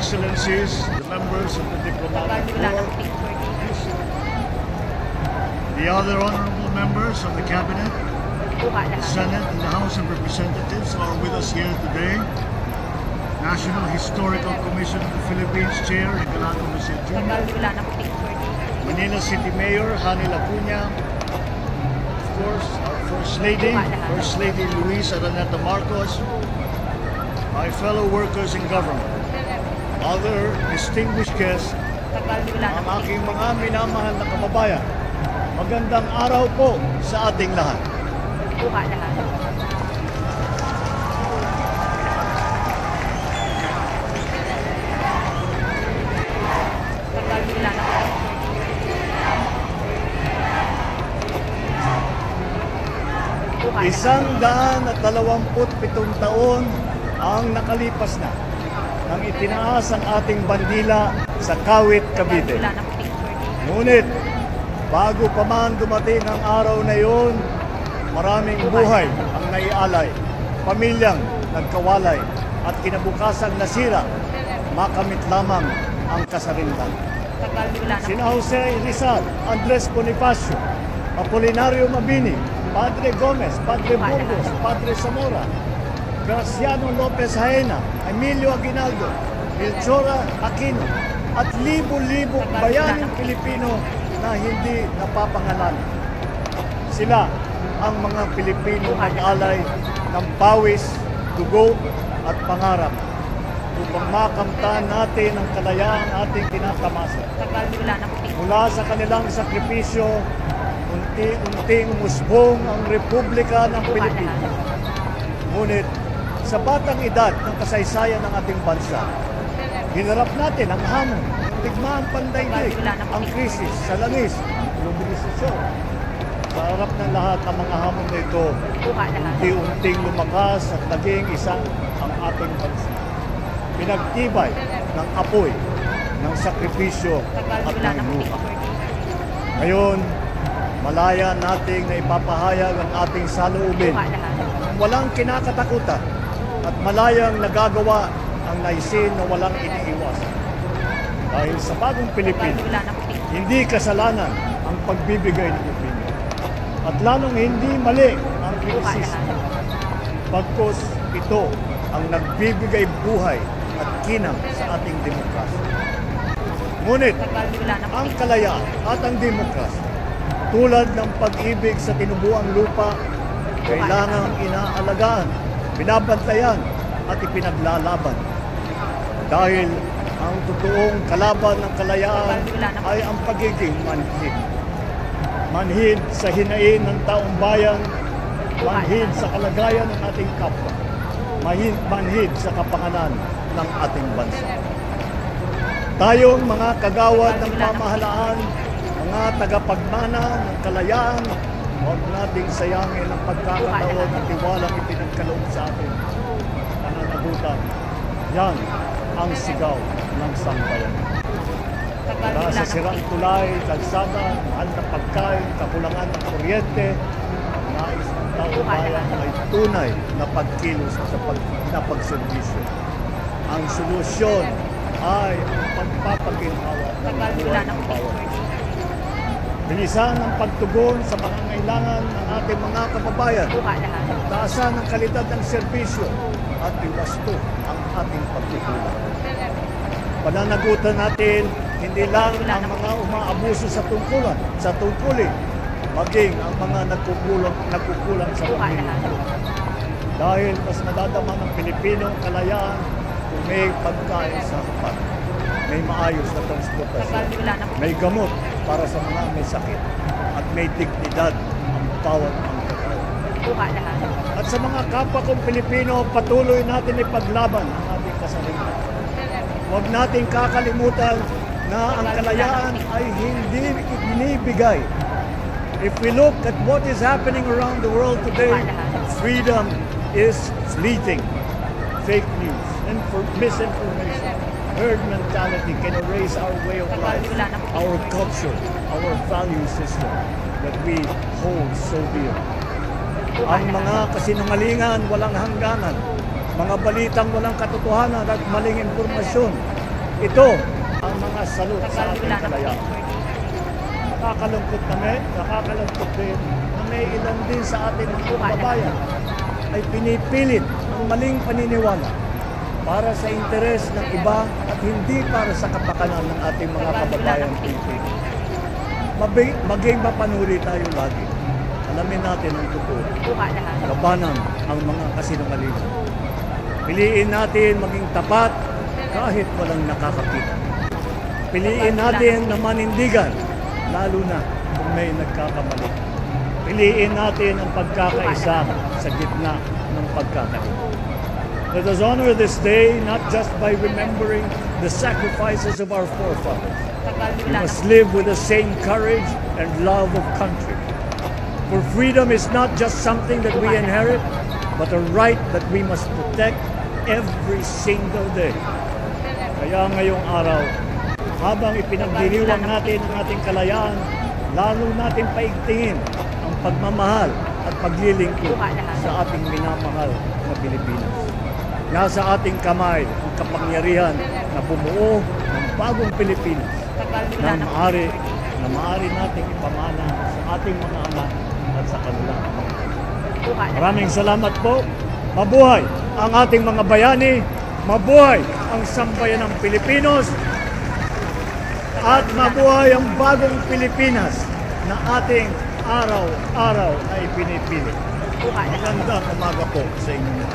Excellencies, the members of the diplomatic corps, the other honorable members of the Cabinet, the Senate and the House of Representatives who are with us here today, National Historical Commission of the Philippines Chair Nicolano Maciel Jr., Manila City Mayor Hanny Lacuna, of course our First Lady Luisa Araneta Marcos, my fellow workers in government, other distinguished guests, ang aking mga minamahal na kababayan. Magandang araw po sa ating lahat. Isang 127 taon ang nakalipas na nang itinaas ang ating bandila sa Kawit, Cavite. Ngunit, bago pa man dumating ang araw na iyon, maraming buhay ang naialay, pamilyang nagkawalay, at kinabukasang nasira, makamit lamang ang kasarinlan. Sina Jose Rizal, Andres Bonifacio, Apolinario Mabini, Padre Gomez, Padre Burgos, Padre Zamora, Graciano Lopez Jaena, Emilio Aguinaldo, Melchora Aquino, at libo-libong bayaning Pilipino na hindi napapangalanan. Sila ang mga Pilipino nag-alay ng pawis, dugo at pangarap upang makamtan natin ang kalayaan ating tinatamasa. Mula sa kanilang sakripisyo, unti-unting umusbong ang Republika ng Pilipinas. Ngunit, sa batang edad ng kasaysayan ng ating bansa, hinarap natin ang hamon, digmaan pandaigdig, ang krisis, sa langis, globalisasyon. Sa harap ng lahat ng mga hamon na ito, unti-unting lumakas at naging isang ang ating bansa. Pinagtibay ng apoy, ng sakripisyo at ng luha. Ngayon, malaya nating na ipapahayag ang ating saloobin. Walang kinakatakutan at malayang nagagawa ang naisin na walang iniiwasan. Dahil sa bagong Pilipino, hindi kasalanan ang pagbibigay ng opinion. At lalong hindi mali ang kritisismo. Pagkos ito ang nagbibigay buhay at kinang sa ating demokrasya. Ngunit, ang kalayaan at ang demokrasya, tulad ng pag-ibig sa tinubuang lupa, kailangang inaalagaan, binabantayan at ipinaglalaban. Dahil ang totoong kalaban ng kalayaan ay ang pagiging manhid. Manhid sa hinain ng taong bayan, manhid sa kalagayan ng ating kapwa, manhid sa kapangalan ng ating bansa. Tayong mga kagawad ng pamahalaan, mga tagapagmana ng kalayaan, huwag nating sayangin ang pagkakataon at tiwalang ipinagkaloob sa atin. Pananagutan, yan ang sigaw ng sambayan. Mula sa sirang tulay, kalsada, mahal na pagkain, kakulangan ng kuryente, nais ng taong bayan ay tunay na pagkilos sa pagserbisyo. Ang solusyon ay ang pagpapaginhawa ng buhay ng bawat isa. Bilisan ang pagtugon sa pangangailangan ng ating mga kababayan. Taasan ang kalidad ng serbisyo at iwasto ang ating pagkukulang. Pananagutan natin hindi lang ang mga umaabuso sa tungkulin, maging ang mga nagkukulang sa pamilya. Dahil mas nadadama ng Pilipino ang kalayaan kung may pagkain sa hapag, may maayos na transportasyon, may gamot para sa mga may sakit, at may dignidad ang bawat manggagawa. At sa mga kapwa kong Pilipino, patuloy natin ipaglaban ang ating kasarinlan. Huwag nating kakalimutan na ang kalayaan ay hindi binibigay. If we look at what is happening around the world today, freedom is fleeting. Fake news and misinformation, herd mentality can erase our way of life, our culture, our value system that we hold so dear. Ang mga kasinungalingan walang hangganan, mga balitang walang katotohanan at maling impormasyon Ito ang mga salud sa ating kalayaan. Nakakalungkot din na may ilan din sa ating mga kababayan ay pinipilit ang maling paniniwala para sa interes ng iba at hindi para sa kapakanan ng ating mga kababayan Pilipino. Maging mapanuri tayo lagi. Alamin natin ang totoo. Labanan ang mga kasinungalingan. Piliin natin maging tapat kahit walang nakakakita. Piliin natin na manindigan, lalo na kung may nagkakamali. Piliin natin ang pagkakaisa sa gitna ng pagkakaiba. Let us honor this day not just by remembering the sacrifices of our forefathers. We must live with the same courage and love of country. For freedom is not just something that we inherit, but a right that we must protect every single day. Kaya ngayong araw, habang ipinagdiriwang natin ang ating kalayaan, lalo natin paigtingin ang pagmamahal at paglilingkod sa ating minamahal na Pilipinas. Nasa ating kamay ang kapangyarihan na bumuo ng bagong Pilipinas na maaari nating ipamana sa ating mga anak at sa kanilang mga. Maraming salamat po. Mabuhay ang ating mga bayani, mabuhay ang sambayanang Pilipinos, at mabuhay ang bagong Pilipinas na ating araw-araw na ipinipili. Magandang umaga po sa inyo.